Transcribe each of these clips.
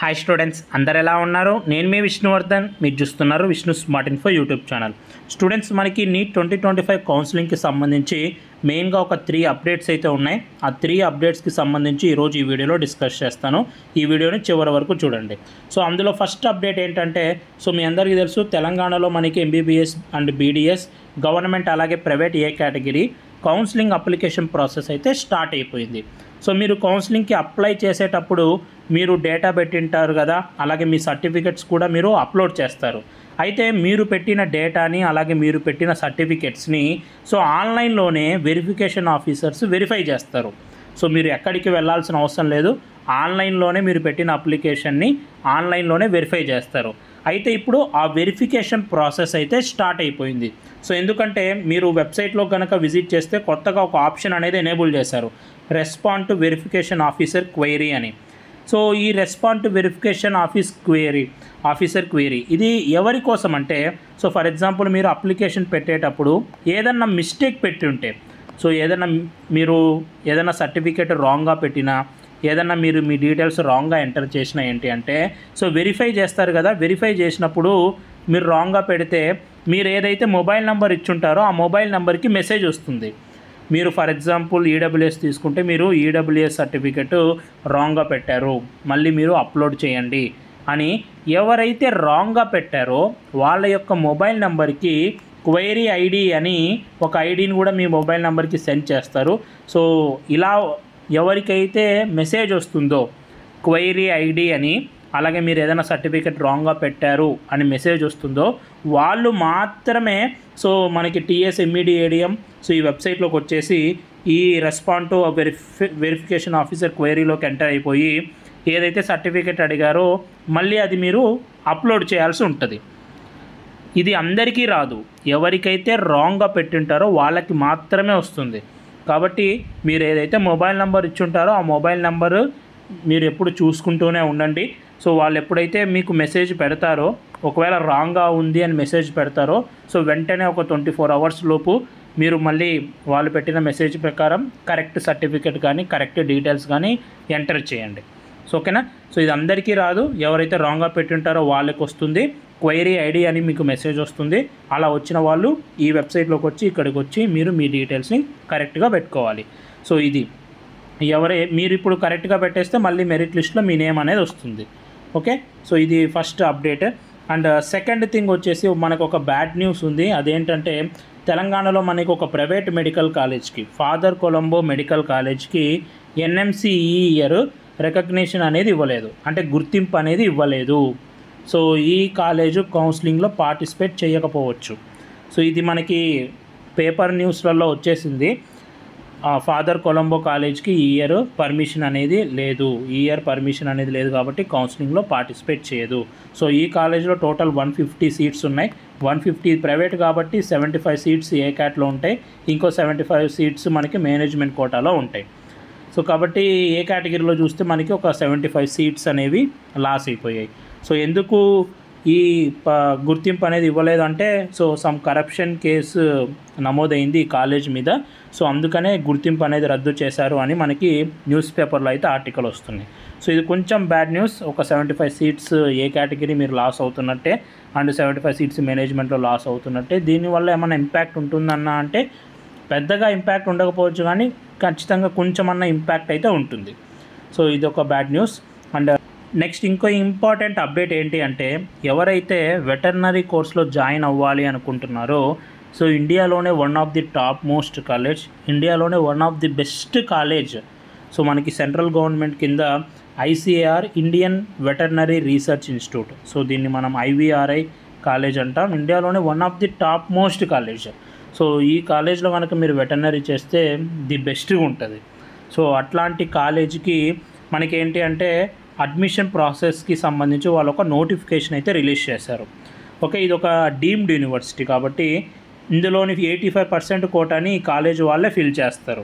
Hi students, అందరు ఎలా ఉన్నారు? నేను మీ విష్ణువర్ధన్. మీరు చూస్తున్నారు Vishnu smart info YouTube channel. Students, మనకి నీట్ 2025 కౌన్సిలింగ్కి సంబంధించి మెయిన్గా ఒక 3 అప్డేట్స్ అయితే ఉన్నాయి. ఆ 3 అప్డేట్స్కి సంబంధించి ఈరోజు ఈ వీడియోలో డిస్కస్ చేస్తాను. ఈ వీడియోని చివరి వరకు చూడండి. సో అందులో ఫస్ట్ అప్డేట్ ఏంటంటే, మీ అందరికీ తెలుసు, తెలంగాణలో మనకి ఎంబీబీఎస్ అండ్ బీడీఎస్ గవర్నమెంట్ అలాగే ప్రైవేట్ ఏ కేటగిరీ కౌన్సిలింగ్ అప్లికేషన్ ప్రాసెస్ అయితే స్టార్ట్ అయిపోయింది. సో మీరు కౌన్సిలింగ్కి అప్లై చేసేటప్పుడు మీరు డేటా పెట్టింటారు కదా, అలాగే మీ సర్టిఫికెట్స్ కూడా మీరు అప్లోడ్ చేస్తారు. అయితే మీరు పెట్టిన డేటాని అలాగే మీరు పెట్టిన సర్టిఫికెట్స్ని ఆన్లైన్లోనే వెరిఫికేషన్ ఆఫీసర్స్ వెరిఫై చేస్తారు. సో మీరు ఎక్కడికి వెళ్ళాల్సిన అవసరం లేదు, ఆన్లైన్లోనే మీరు పెట్టిన అప్లికేషన్ని ఆన్లైన్లోనే వెరిఫై చేస్తారు. అయితే ఇప్పుడు ఆ వెరిఫికేషన్ ప్రాసెస్ అయితే స్టార్ట్ అయిపోయింది. సో ఎందుకంటే మీరు వెబ్సైట్లో కనుక విజిట్ చేస్తే కొత్తగా ఒక ఆప్షన్ అనేది ఎనేబుల్ చేశారు, respond to verification officer query అని. సో ఈ respond to verification officer query ఇది ఎవరి కోసం అంటే, ఫర్ ఎగ్జాంపుల్ మీరు అప్లికేషన్ పెట్టేటప్పుడు ఏదన్నా మిస్టేక్ పెట్టి ఉంటే, మీరు ఏదైనా సర్టిఫికేట్ రాంగ్గా పెట్టినా, ఏదన్నా మీరు మీ డీటెయిల్స్ రాంగ్గా ఎంటర్ చేసినా ఏంటి అంటే, వెరిఫై చేస్తారు కదా. వెరిఫై చేసినప్పుడు మీరు రాంగ్గా పెడితే మీరు ఏదైతే మొబైల్ నెంబర్ ఇచ్చుంటారో ఆ మొబైల్ నెంబర్కి మెసేజ్ వస్తుంది. మీరు ఫర్ ఎగ్జాంపుల్ ఈడబ్ల్యూఎస్ తీసుకుంటే, మీరు ఈడబ్ల్యూఎస్ సర్టిఫికెట్ రాంగ్గా పెట్టారు, మళ్ళీ మీరు అప్లోడ్ చేయండి అని ఎవరైతే రాంగ్గా పెట్టారో వాళ్ళ యొక్క మొబైల్ నెంబర్కి క్వైరీ ఐడి అని ఒక ఐడిని కూడా మీ మొబైల్ నెంబర్కి సెండ్ చేస్తారు. సో ఇలా ఎవరికైతే మెసేజ్ వస్తుందో క్వైరీ ఐడి అని, అలాగే మీరు ఏదైనా సర్టిఫికెట్ రాంగ్గా పెట్టారు అని మెసేజ్ వస్తుందో వాళ్ళు మాత్రమే మనకి TSMEDADM ఈ వెబ్సైట్లోకి వచ్చేసి ఈ రెస్పాండ్ టు వెరిఫికేషన్ ఆఫీసర్ క్వైరీలోకి ఎంటర్ అయిపోయి ఏదైతే సర్టిఫికెట్ అడిగారో మళ్ళీ అది మీరు అప్లోడ్ చేయాల్సి ఉంటుంది. ఇది అందరికీ రాదు, ఎవరికైతే రాంగ్గా పెట్టింటారో వాళ్ళకి మాత్రమే వస్తుంది. కాబట్టి మీరు ఏదైతే మొబైల్ నెంబర్ ఇచ్చుంటారో ఆ మొబైల్ నెంబరు మీరు ఎప్పుడు చూసుకుంటూనే ఉండండి. వాళ్ళు ఎప్పుడైతే మీకు మెసేజ్ పెడతారో, ఒకవేళ రాంగ్గా ఉంది అని మెసేజ్ పెడతారో వెంటనే ఒక 24 అవర్స్ లోపు మీరు మళ్ళీ వాళ్ళు పెట్టిన మెసేజ్ ప్రకారం కరెక్ట్ సర్టిఫికెట్ కానీ కరెక్ట్ డీటెయిల్స్ కానీ ఎంటర్ చేయండి. ఓకేనా? ఇది అందరికీ రాదు, ఎవరైతే రాంగ్గా పెట్టింటారో వాళ్ళకి వస్తుంది. క్వైరీ ఐడి అని మీకు మెసేజ్ వస్తుంది. అలా వచ్చిన వాళ్ళు ఈ వెబ్సైట్లోకి వచ్చి ఇక్కడికి వచ్చి మీరు మీ డీటెయిల్స్ని కరెక్ట్గా పెట్టుకోవాలి. ఇది మీరు ఇప్పుడు కరెక్ట్గా పెట్టేస్తే మళ్ళీ మెరిట్ లిస్ట్లో మీ నేమ్ అనేది వస్తుంది. ఓకే, ఇది first update. And second thing వచ్చేసి మనకు ఒక బ్యాడ్ న్యూస్ ఉంది. అదేంటంటే, తెలంగాణలో మనకు ఒక ప్రైవేట్ మెడికల్ కాలేజ్కి, ఫాదర్ కొలంబో మెడికల్ కాలేజ్కి NMC ఈ ఇయర్ రికగ్నిషన్ అనేది ఇవ్వలేదు, అంటే గుర్తింపు అనేది ఇవ్వలేదు. ఈ కాలేజు కౌన్సిలింగ్లో పార్టిసిపేట్ చేయకపోవచ్చు. ఇది మనకి పేపర్ న్యూస్లలో వచ్చేసింది. ఫాదర్ కొలంబో కాలేజ్కి ఈ ఇయర్ పర్మిషన్ అనేది లేదు కాబట్టి కౌన్సిలింగ్లో పార్టిసిపేట్ చేయదు. ఈ కాలేజ్లో టోటల్ 150 సీట్స్ ఉన్నాయి. 150 ప్రైవేట్ కాబట్టి 75 సీట్స్ ఏ క్యాట్లో ఉంటాయి, ఇంకో 75 సీట్స్ మనకి మేనేజ్మెంట్ కోటాలో ఉంటాయి. కాబట్టి ఏ కేటగిరీలో చూస్తే మనకి ఒక 75 సీట్స్ అనేవి లాస్ అయిపోయాయి. ఎందుకు ఈ గుర్తింపు అనేది ఇవ్వలేదు అంటే, సమ్ కరప్షన్ కేసు నమోదైంది ఈ కాలేజ్ మీద. అందుకనే గుర్తింపు అనేది రద్దు చేశారు అని మనకి న్యూస్ పేపర్లో అయితే ఆర్టికల్ వస్తున్నాయి. ఇది కొంచెం బ్యాడ్ న్యూస్. ఒక 75 సీట్స్ ఏ కేటగిరీ మీరు లాస్ అవుతున్నట్టే, అండ్ 75 సీట్స్ మేనేజ్మెంట్లో లాస్ అవుతున్నట్టే. దీనివల్ల ఏమైనా ఇంపాక్ట్ ఉంటుందన్నా అంటే పెద్దగా ఇంపాక్ట్ ఉండకపోవచ్చు, కానీ ఖచ్చితంగా కొంచెమన్నా ఇంపాక్ట్ అయితే ఉంటుంది. ఇది ఒక బ్యాడ్ న్యూస్. అండ్ నెక్స్ట్ ఇంకో ఇంపార్టెంట్ అప్డేట్ ఏంటి అంటే, ఎవరైతే వెటర్నరీ కోర్స్లో జాయిన్ అవ్వాలి అనుకుంటున్నారో, ఇండియాలోనే one of the top most college, ఇండియాలోనే one of the best college. మనకి సెంట్రల్ గవర్నమెంట్ కింద ICAR Indian veterinary research institute, దీన్ని మనం IVRI కాలేజ్ అంటాం. ఇండియాలోనే one of the top most college. ఈ కాలేజ్లో కనుక మీరు వెటర్నరీ చేస్తే ది బెస్ట్గా ఉంటుంది. అట్లాంటి కాలేజీకి మనకేంటి అంటే అడ్మిషన్ ప్రాసెస్కి సంబంధించి వాళ్ళు ఒక నోటిఫికేషన్ అయితే రిలీజ్ చేశారు. ఓకే, ఇది ఒక డీమ్డ్ యూనివర్సిటీ కాబట్టి ఇందులోని 85% కోటాని ఈ కాలేజ్ వాళ్ళే ఫిల్ చేస్తారు.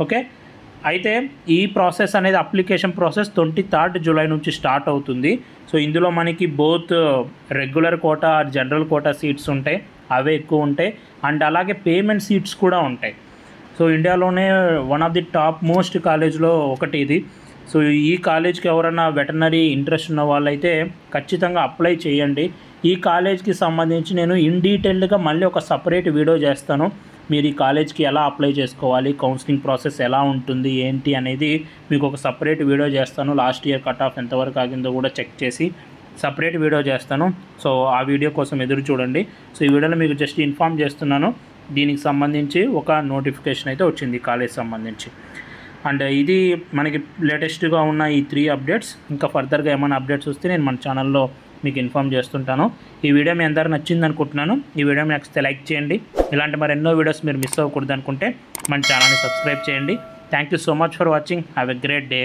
ఓకే, అయితే ఈ ప్రాసెస్ అనేది అప్లికేషన్ ప్రాసెస్ 23rd జూలై నుంచి స్టార్ట్ అవుతుంది. ఇందులో మనకి both regular quota general quota seats ఉంటాయి, అవే ఎక్కువ ఉంటాయి. అండ్ అలాగే పేమెంట్ సీట్స్ కూడా ఉంటాయి. ఇండియాలోనే one of the top most కాలేజ్లో ఒకటి ఇది. సో ఈ కాలేజ్కి ఎవరైనా వెటర్నరీ ఇంట్రెస్ట్ ఉన్న వాళ్ళైతే ఖచ్చితంగా అప్లై చేయండి. ఈ కాలేజ్కి సంబంధించి నేను ఇన్ డీటెయిల్డ్గా మళ్ళీ ఒక సపరేట్ వీడియో చేస్తాను. మీరు ఈ కాలేజ్కి ఎలా అప్లై చేసుకోవాలి, కౌన్సిలింగ్ ప్రాసెస్ ఎలా ఉంటుంది ఏంటి అనేది మీకు ఒక సపరేట్ వీడియో చేస్తాను. లాస్ట్ ఇయర్ కట్ ఆఫ్ ఎంతవరకు ఆగిందో కూడా చెక్ చేసి సపరేట్ వీడియో చేస్తాను. సో ఆ వీడియో కోసం ఎదురు చూడండి. సో ఈ వీడియోలో మీకు జస్ట్ ఇన్ఫామ్ చేస్తున్నాను. దీనికి సంబంధించి ఒక నోటిఫికేషన్ అయితే వచ్చింది కాలేజ్ సంబంధించి. అండ్ ఇది మనకి లేటెస్ట్గా ఉన్న ఈ 3 అప్డేట్స్. ఇంకా ఫర్దర్గా ఏమైనా అప్డేట్స్ వస్తే నేను మన ఛానల్లో మీకు ఇన్ఫామ్ చేస్తుంటాను. ఈ వీడియో మీ అందరూ నచ్చింది అనుకుంటున్నాను. ఈ వీడియో మీకు నచ్చితే లైక్ చేయండి. ఇలాంటి మరెన్నో వీడియోస్ మీరు మిస్ అవ్వకూడదు అనుకుంటే మన ఛానల్ని సబ్స్క్రైబ్ చేయండి. Thank you so much for watching. Have a great day.